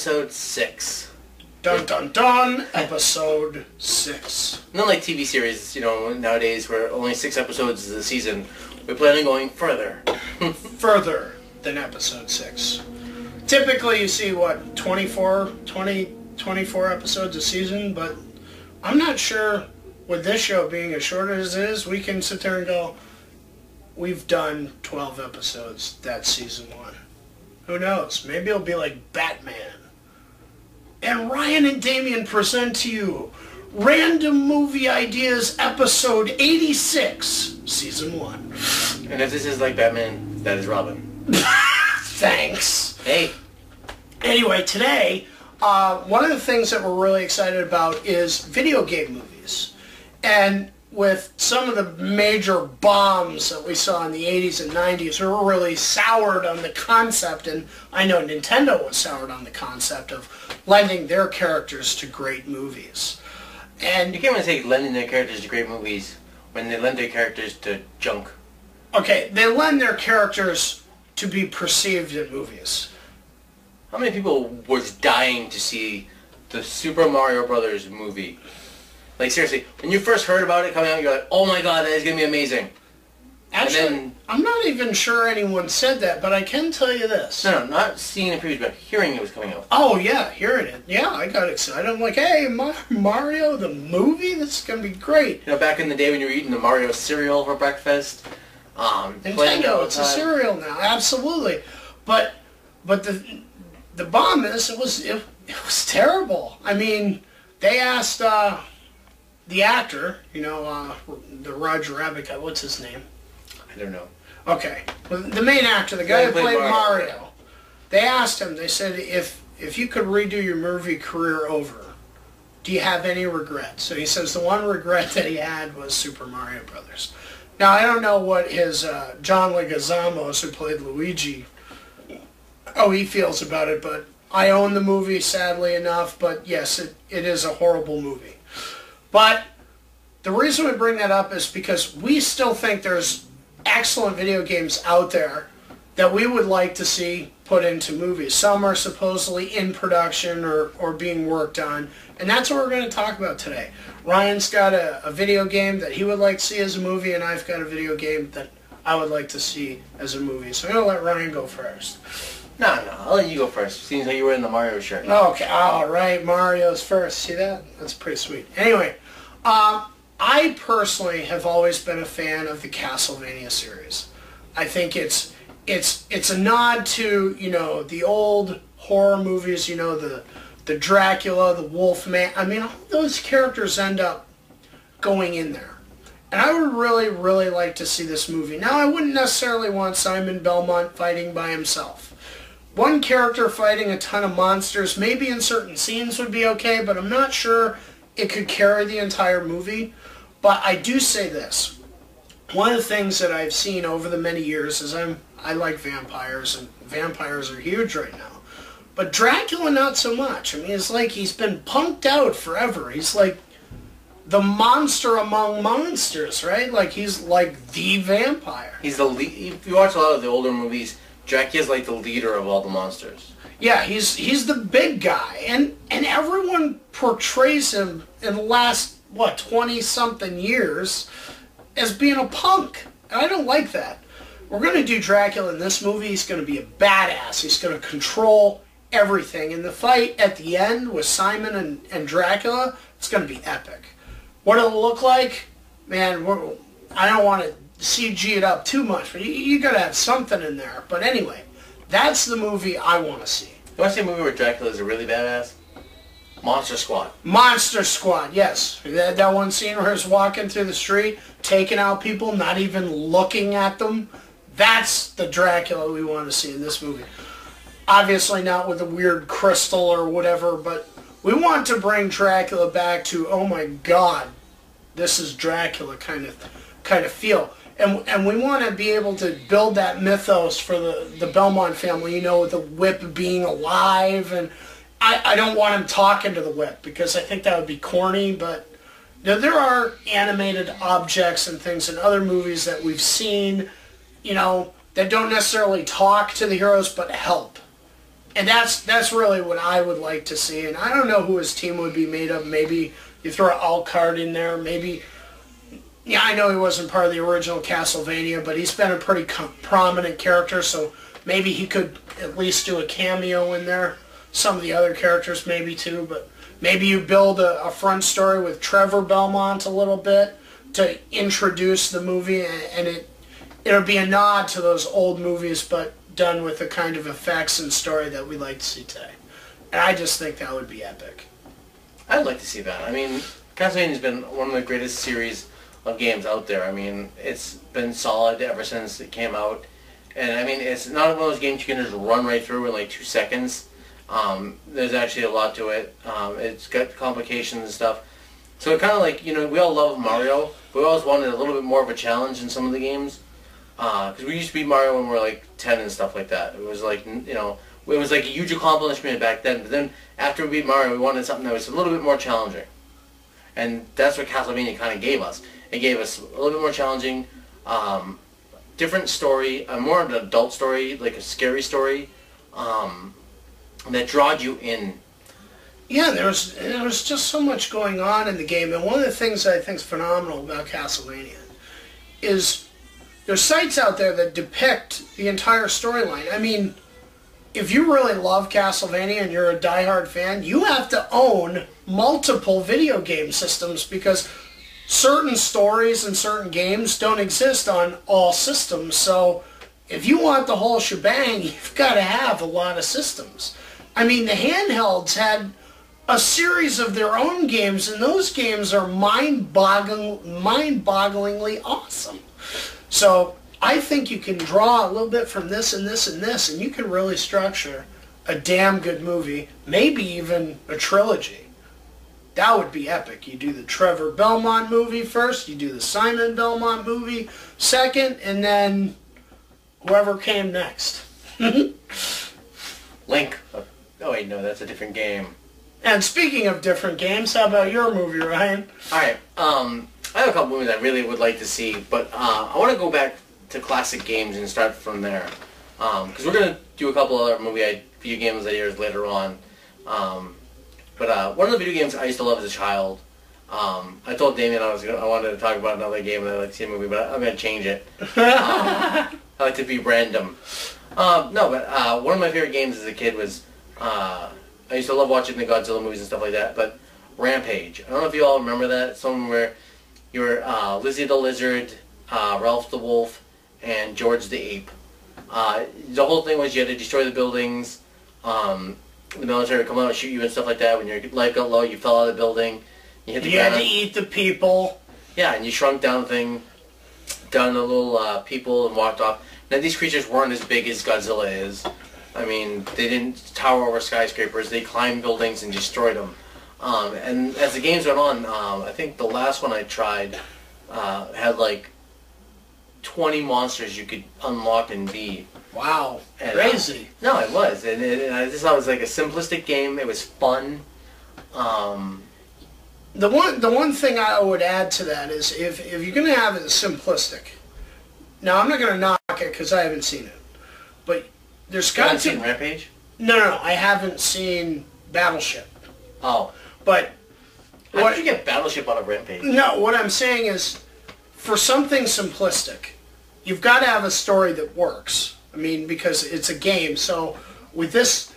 episode 6. Dun dun dun, episode 6. Not like TV series, nowadays where only 6 episodes is a season. We plan on going further. Further than episode 6. Typically you see, 24 episodes a season, but I'm not sure with this show being as short as it is, we can sit there and go, we've done 12 episodes, that's season 1. Who knows? Maybe it'll be like Batman. And Ryan and Damien present to you Random Movie Ideas episode 86, season 1. And if this is like Batman, that is Robin. Thanks. Hey. Anyway, today, one of the things that we're really excited about is video game movies. And with some of the major bombs that we saw in the 80s and 90s, we were really soured on the concept, and I know Nintendo was soured on the concept of lending their characters to great movies. And you can't really say lending their characters to great movies when they lend their characters to junk. Okay, they lend their characters to be perceived in movies. How many people was dying to see the Super Mario Brothers movie? Like, seriously, when you first heard about it coming out, you're like, oh my god, that is going to be amazing. Actually, I'm not even sure anyone said that, but I can tell you this. No, not seeing the previews, but hearing it was coming out. Oh, yeah, hearing it. Yeah, I got excited. I'm like, hey, Mario, the movie? This is going to be great. Back in the day when you were eating the Mario cereal for breakfast. Nintendo, it's a cereal now, absolutely. But the bomb is, it was terrible. I mean, they asked the actor, the Roger Rabbit guy, what's his name? I don't know. Okay. Well, the main actor, the guy who played Mario, they asked him, they said, if you could redo your movie career over, do you have any regrets? So he says the one regret that he had was Super Mario Brothers. Now, I don't know what his John Leguizamo, who played Luigi, how he feels about it, but I own the movie, sadly enough, but yes, it is a horrible movie. But the reason we bring that up is because we still think there's excellent video games out there that we would like to see put into movies. Some are supposedly in production or being worked on, and that's what we're going to talk about today. Ryan's got a video game that he would like to see as a movie, and I've got a video game that I would like to see as a movie. So I'm going to let Ryan go first. No, I'll let you go first. Seems like you were in the Mario shirt. Okay, all right, Mario's first. See that? That's pretty sweet. Anyway, I personally have always been a fan of the Castlevania series. I think it's a nod to, the old horror movies, the Dracula, the Wolfman. I mean, all those characters end up going in there. And I would really, really like to see this movie. Now, I wouldn't necessarily want Simon Belmont fighting by himself. One character fighting a ton of monsters, maybe in certain scenes would be okay, but I'm not sure it could carry the entire movie. But I do say this. One of the things that I've seen over the many years is I like vampires, and vampires are huge right now. But Dracula, not so much. I mean, it's like he's been punked out forever. He's like the monster among monsters, right? Like, he's like the vampire. He's the lead. If you watch a lot of the older movies, Dracula's like the leader of all the monsters. Yeah, he's the big guy. And everyone portrays him in the last, 20-something years as being a punk. And I don't like that. We're going to do Dracula in this movie. He's going to be a badass. He's going to control everything. And the fight at the end with Simon and Dracula, it's going to be epic. What it'll look like, man, I don't want to CG it up too much, but you got to have something in there. But anyway, that's the movie I want to see. You want to see a movie where Dracula is a really badass? Monster Squad. Monster Squad, yes. That one scene where he's walking through the street, taking out people, not even looking at them. That's the Dracula we want to see in this movie. Obviously not with a weird crystal or whatever, but we want to bring Dracula back to, oh my god, this is Dracula kind of feel. And we want to be able to build that mythos for the Belmont family, with the whip being alive. And I don't want him talking to the whip because I think that would be corny, but there are animated objects and things in other movies that we've seen, that don't necessarily talk to the heroes but help. And that's really what I would like to see. And I don't know who his team would be made of. Maybe you throw Alucard in there. Maybe, yeah, I know he wasn't part of the original Castlevania, but he's been a pretty prominent character, so maybe he could at least do a cameo in there. Some of the other characters maybe too, but maybe you build a front story with Trevor Belmont a little bit to introduce the movie, and it'll be a nod to those old movies, but done with the kind of effects and story that we like to see today. And I just think that would be epic. I'd like to see that. I mean, Castlevania's been one of the greatest series of games out there. I mean, it's been solid ever since it came out. And I mean, it's not one of those games you can just run right through in like 2 seconds. There's actually a lot to it. It's got complications and stuff. So it kind of like, you know, we all love Mario. But we always wanted a little bit more of a challenge in some of the games. Because we used to beat Mario when we were like 10 and stuff like that. It was like, you know, it was like a huge accomplishment back then. But then after we beat Mario, we wanted something that was a little bit more challenging. And that's what Castlevania kind of gave us. It gave us a little bit more challenging, different story, more of an adult story, like a scary story, that drawed you in. Yeah, there was just so much going on in the game. And one of the things that I think is phenomenal about Castlevania is there's sites out there that depict the entire storyline. I mean, if you really love Castlevania and you're a diehard fan, you have to own multiple video game systems because certain stories and certain games don't exist on all systems. So if you want the whole shebang, you've got to have a lot of systems. I mean, the handhelds had a series of their own games, and those games are mind-bogglingly awesome. So I think you can draw a little bit from this and this and this, and you can really structure a damn good movie, maybe even a trilogy. That would be epic. You do the Trevor Belmont movie first, you do the Simon Belmont movie second, and then whoever came next. Link. Oh wait, no, that's a different game. And speaking of different games, how about your movie, Ryan? Alright, I have a couple movies I really would like to see, but I want to go back to classic games and start from there. Because we're going to do a couple other video games ideas later on. But one of the video games I used to love as a child, I told Damien I wanted to talk about another game and I'd like to see a movie, but I'm going to change it. I like to be random. No, but one of my favorite games as a kid was, I used to love watching the Godzilla movies and stuff like that, but Rampage. I don't know if you all remember that. Some where you were Lizzie the Lizard, Ralph the Wolf, and George the Ape. The whole thing was you had to destroy the buildings. The military would come out and shoot you and stuff like that. When your life got low, you fell out of the building. You hit the ground. Had to eat the people. Yeah, and you shrunk down the little people and walked off. Now these creatures weren't as big as Godzilla is. I mean, they didn't tower over skyscrapers. They climbed buildings and destroyed them. And as the games went on, I think the last one I tried had like 20 monsters you could unlock and beat. Wow, and, crazy. No, it was. And I just thought it was like a simplistic game. It was fun. The one thing I would add to that is if you're going to have it simplistic, now I'm not going to knock it because I haven't seen it, but there's got to... You haven't seen Rampage? No, I haven't seen Battleship. Oh. But... How did you get Battleship on a Rampage? No, what I'm saying is, for something simplistic, you've got to have a story that works. I mean, because it's a game, so with this...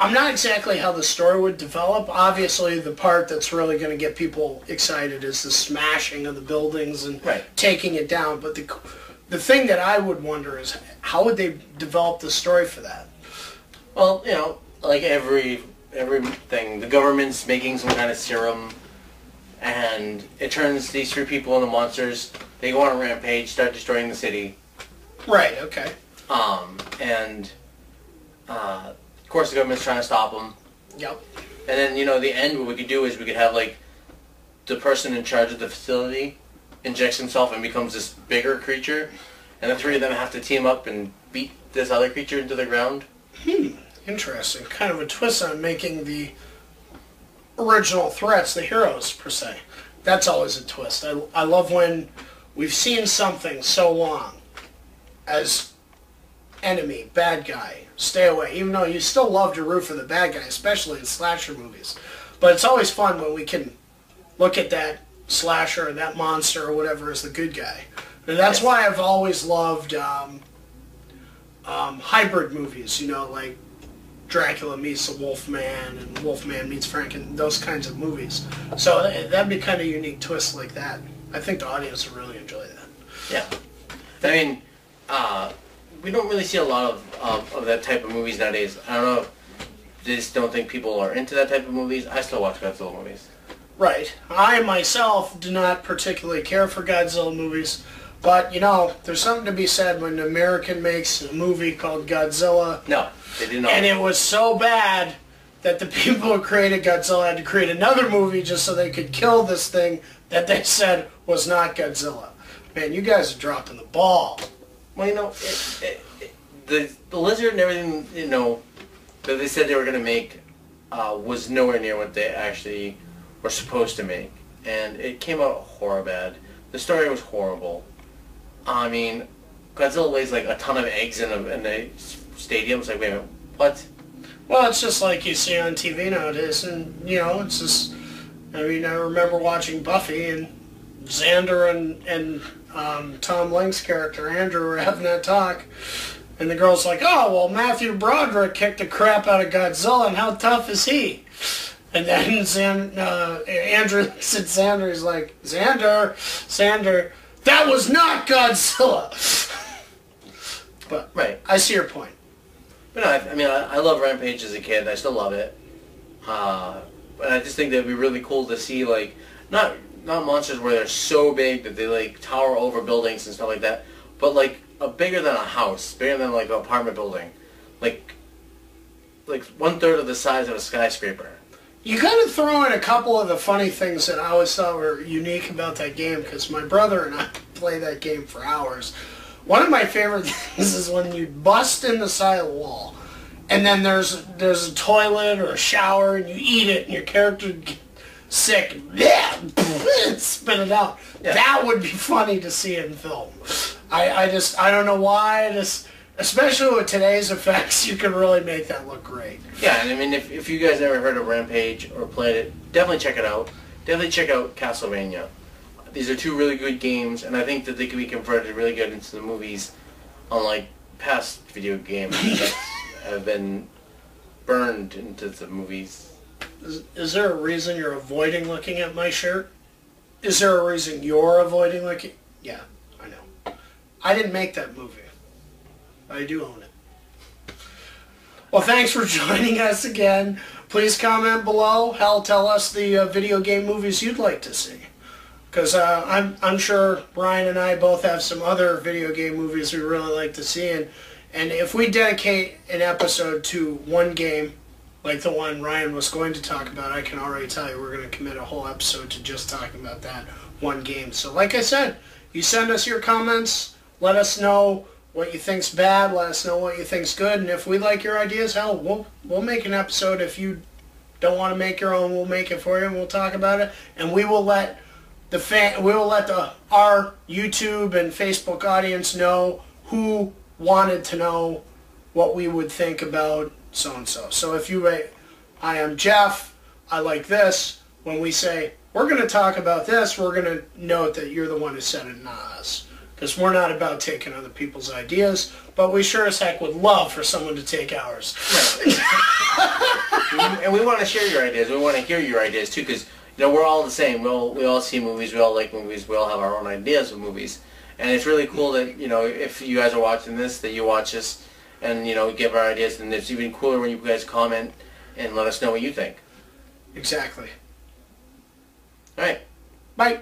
I'm not exactly how the story would develop. Obviously, the part that's really going to get people excited is the smashing of the buildings and taking it down. But the thing that I would wonder is, how would they develop the story for that? Well, you know, like everything, the government's making some kind of serum, and it turns these 3 people into monsters. They go on a rampage, start destroying the city. Right, okay. Of course, the government's trying to stop them. Yep. And then, you know, the end, what we could do is we could have, like, the person in charge of the facility injects himself and becomes this bigger creature, and the 3 of them have to team up and beat this other creature into the ground. Interesting. Kind of a twist on making the original threats the heroes, per se. That's always a twist. I love when we've seen something so long as enemy, bad guy, stay away. Even though you still love to root for the bad guy, especially in slasher movies. But it's always fun when we can look at that slasher or that monster or whatever as the good guy. And that's why I've always loved hybrid movies, you know, like Dracula meets the Wolfman and Wolfman meets Franken, those kinds of movies. So that'd be kind of a unique twist like that. I think the audience would really enjoy that. Yeah. I mean, we don't really see a lot of that type of movies nowadays. I don't know if they just don't think people are into that type of movies. I still watch Godzilla movies. Right. I myself do not particularly care for Godzilla movies, but, you know, there's something to be said when an American makes a movie called Godzilla. No, they did not. And it was so bad that the people who created Godzilla had to create another movie just so they could kill this thing that they said was not Godzilla. Man, you guys are dropping the ball. Well, you know, the lizard and everything, you know, that they said they were going to make was nowhere near what they actually were supposed to make. And it came out horrible bad. The story was horrible. I mean, Godzilla lays like a ton of eggs in a stadium. It's like, wait a minute, what? Well, it's just like you see on TV nowadays. And, you know, it's just, I mean, I remember watching Buffy and Xander and Tom Link's character, Andrew, were having that talk. And the girl's like, oh, well, Matthew Broderick kicked the crap out of Godzilla, and how tough is he? And then Andrew looks at Xander, he's like, Xander, that was not Godzilla! But right. I see your point. But no, I mean, I love Rampage as a kid. I still love it. And I just think that would be really cool to see, like, not monsters where they're so big that they, like, tower over buildings and stuff like that, but, like, bigger than a house, bigger than, like, an apartment building. Like 1/3 of the size of a skyscraper. You got to throw in a couple of the funny things that I always thought were unique about that game, because my brother and I play that game for hours. One of my favorite things is when you bust in the side of the wall, and then there's a toilet or a shower, and you eat it, and your character gets sick, spit it out. Yeah. That would be funny to see in film. I don't know why, especially with today's effects, you can really make that look great. Yeah, and I mean, if you guys ever heard of Rampage or played it, definitely check it out. Definitely check out Castlevania. These are two really good games, and I think that they can be converted really good into the movies, unlike past video games that have been burned into the movies. Is there a reason you're avoiding looking at my shirt? Is there a reason you're avoiding looking? Yeah, I know. I didn't make that movie. I do own it. Well, thanks for joining us again. Please comment below. Hell, tell us the video game movies you'd like to see. Because I'm sure Ryan and I both have some other video game movies we really like to see. And if we dedicate an episode to one game, like the one Ryan was going to talk about, I can already tell you we're going to commit a whole episode to just talking about that one game. So like I said, you send us your comments, let us know what you think's bad, let us know what you think's good, and if we like your ideas, hell, we'll make an episode. If you don't want to make your own, we'll make it for you and we'll talk about it. And we will let our YouTube and Facebook audience know who wanted to know what we would think about so-and-so. So if you rate, I am Jeff, I like this, when we say, we're going to talk about this, we're going to note that you're the one who said it, not us. Because we're not about taking other people's ideas, but we sure as heck would love for someone to take ours. Right. And we want to share your ideas. We want to hear your ideas too, because you know we're all the same. We all see movies. We all like movies. We all have our own ideas of movies, and it's really cool that if you guys are watching this, that you watch us and give our ideas. And it's even cooler when you guys comment and let us know what you think. Exactly. All right. Bye.